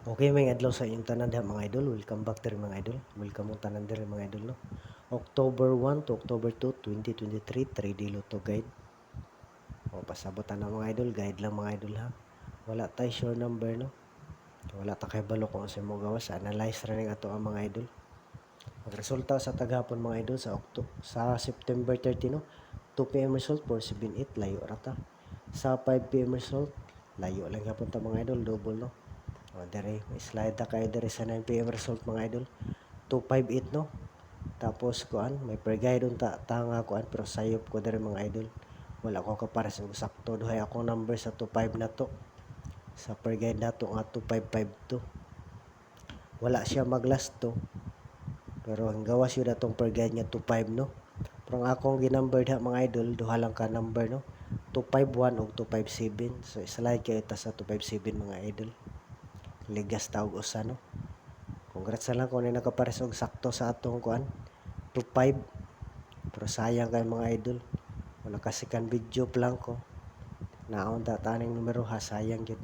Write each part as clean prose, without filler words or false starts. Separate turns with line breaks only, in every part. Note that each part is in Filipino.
Okay, may adlaw sa inyong tanan diha mga idol. Welcome back diri mga idol. Welcome mong tanan diri mga idol no. October 1 to October 2, 2023, 3D Lotto Guide. O pasabutan na mga idol, guide lang mga idol ha. Wala tay sure number no. Wala ta kay balo kung sa mo gawas. Analyze ra ning ato ang mga idol. Ang resulta sa taghapon mga idol sa September 30 no. 2 PM result 478 layo ra ta. Sa 5 PM result layo lang gyapon ta mga idol, double no. O dere, may slide na kayo dere sa 9 PM result mga idol. 258 no. Tapos kuan, may per guide ta tanga kuan pero sayop ko dere mga idol. Wala ko kapares og sakto duhay akong number sa 25 na to. Sa per guide nato nga 2552. Wala siya mag last to. Pero ang gawas yun atong per guide nga 25 no. Pero ang akong ginumber diha mga idol, duha lang ka number no. 251 ug 257. So slide kayo ta sa 257 mga idol. Ligas taog usa no. Congrats na lang kung ano nakapares og sakto sa atong kuan 25. Pero sayang kay mga idol. Wala kasi kan video plan ko. Naon ta taning numero ha, sayang gyud.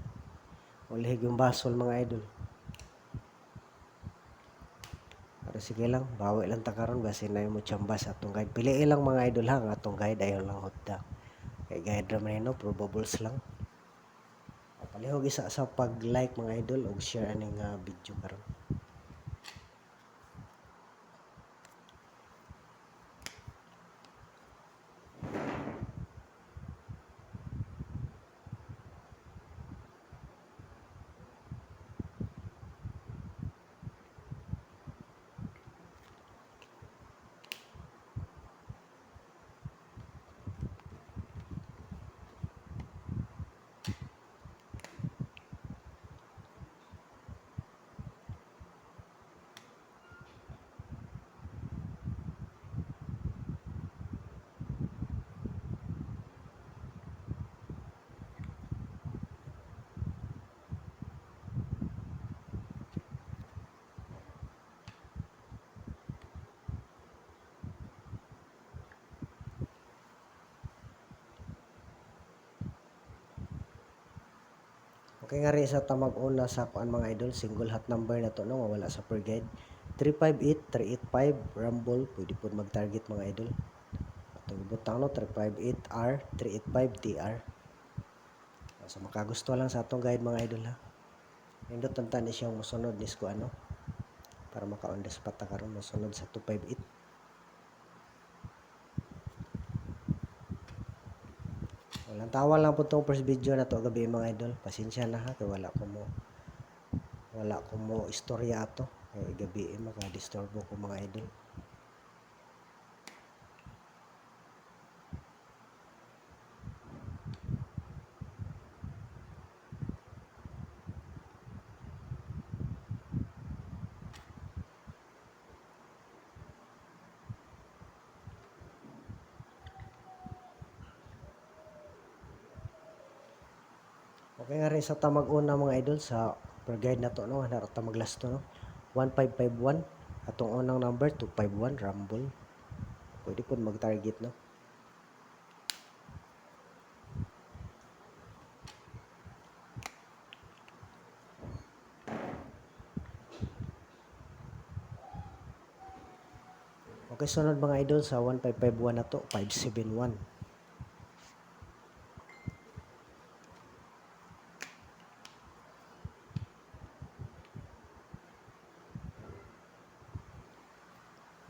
Ulihig yung basol mga idol. Pero sige lang, bawi lang ta karon basi na mo tsamba sa atong guide. Piliin lang mga idol ha, ang atong guide ayo lang hotda. Kay guide ra man no, probables lang. Palihog isa sa pag-like mga idol ug share aning video karon. Okay nga rin sa tamag-una sa kuan mga idol, single hot number na to no, wala sa per guide. 358, 385, Rumble, pwede po mag-target mga idol. Atong ibutang no, 358R, 385DR. So makagusto lang sa atong guide mga idol ha. Nindot tanta ni siyang mosunod ni ko ano, para maka-on the spot ta karon mosunod sa 258. Walang tawa lang po itong first video na to gabi mga idol. Pasensya na ha, kaya wala ko mo istorya ato. Kaya gabi maka-disturbo ko mga idol. Okay nga rin sa tamag-una mga idol sa per guide na to no, narata maglasto no. 1551 atong unang number 251 Rumble. Pwede po mag-target no. Okay, sunod mga idol sa 1551 na to, 571.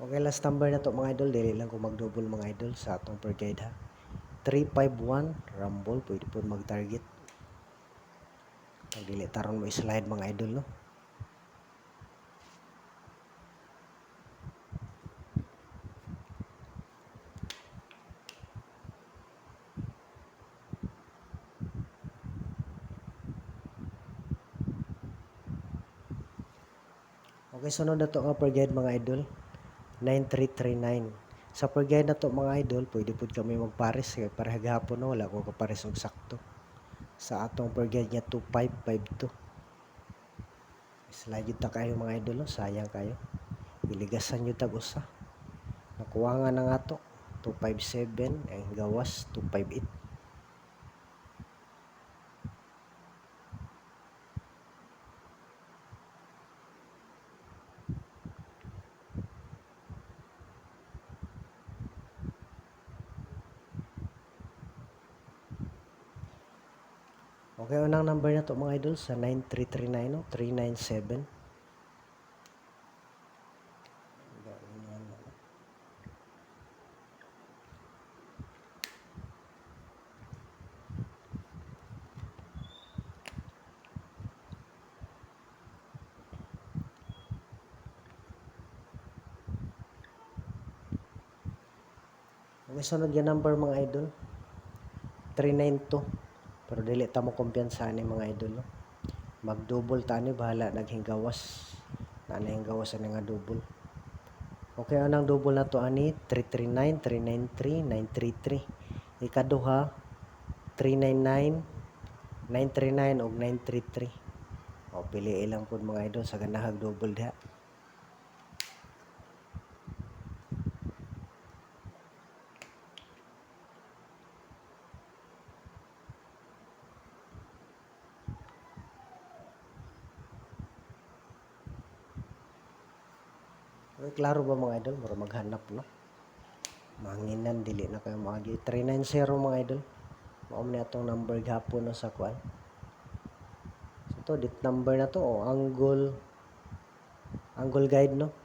Okay, last number na to mga idol, dili lang ko mag-double mga idol sa atong per guide ha. 351 Rumble, pwede po mag-target. Pag dili taron mo slide mga idol no. Okay, sunod na to nga per guide mga idol, 9339. Sa per guide na to mga idol, pwede po kami magpares kay para gahapon no, wala ko kapares og sakto. Sa atong per guide nga 2552. Slide yun ta kayo mga idol no, sayang kayo. Iligasan yun tag usa. Nakuha nga na nga to, 257, ang gawas 258. Okay, unang number na to mga idol sa 9339 no, 397. Ang sunod yung number mga idol, 392. Pero dili ta mo kumpiyansa ni mga idol. No? Mag-double ta ni, bahala naghingawas. Nanahinggawas ani nga double. Okay, anang double na to ani, 339, 393, 933. Ikaduha, 399, 939 ug 933. O, pili ilang po mga idol sa ganahag double diha. Okay, klaro ba mga idol? Mura maghanap no? Manginan, dili na kayo maagi. 390 mga idol. Maum na itong number gapon no sa kuan. So to, dit number na to, angle guide no.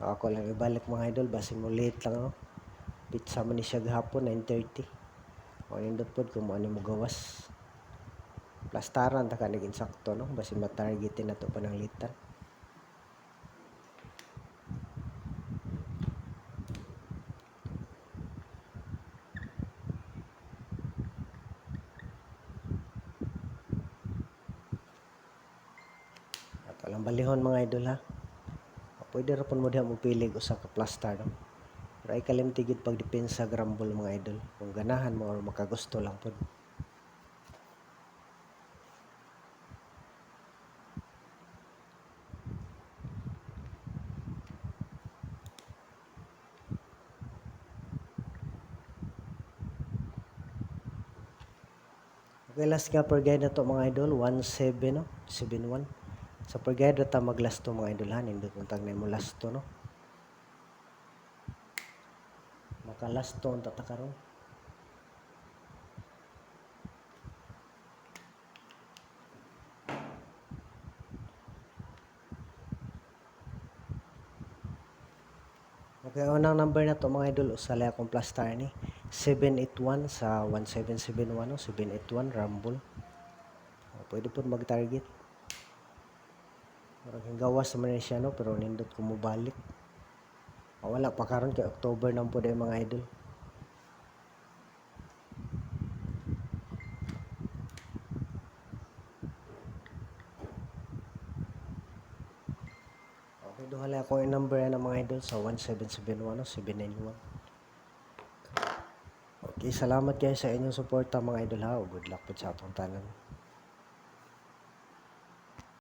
Ako lang ibalik mga idol, basi mo late lang no. Pizza man ni siya gahapon 9:30. O nindot pod kung ano mo gawas. Plastaran ta ka naging sakto no, basi matargetin na to pa ng litan. At alang balihon mga idol ha. Pwede ra pud mo diha mo pilig usa ka plastar no. Pero ay kalimtigid pag depensa grumble mga idol. Kung ganahan mo or makagusto lang pod. Okay, last nga per guide na to mga idol, 17 no, 71. Sa per guide ta mag-last to mga idol ha, nindot mo tag na mo last to no. Maka-last to ang tatakaron. Okay, unang number na to mga idol, usalay akong plastar ni 781 sa 1771 no, 781 Rumble. Pwede po mag-target. Maraming gawas naman siya no, pero nindot ko mo balik. Wala pa karon kay October nang po dahil mga idol. Okay, duhala ako yung number ng mga idol sa 1771 o 791. Okay, salamat guys sa inyong suporta mga idol ha. Good luck po sa atong tanan.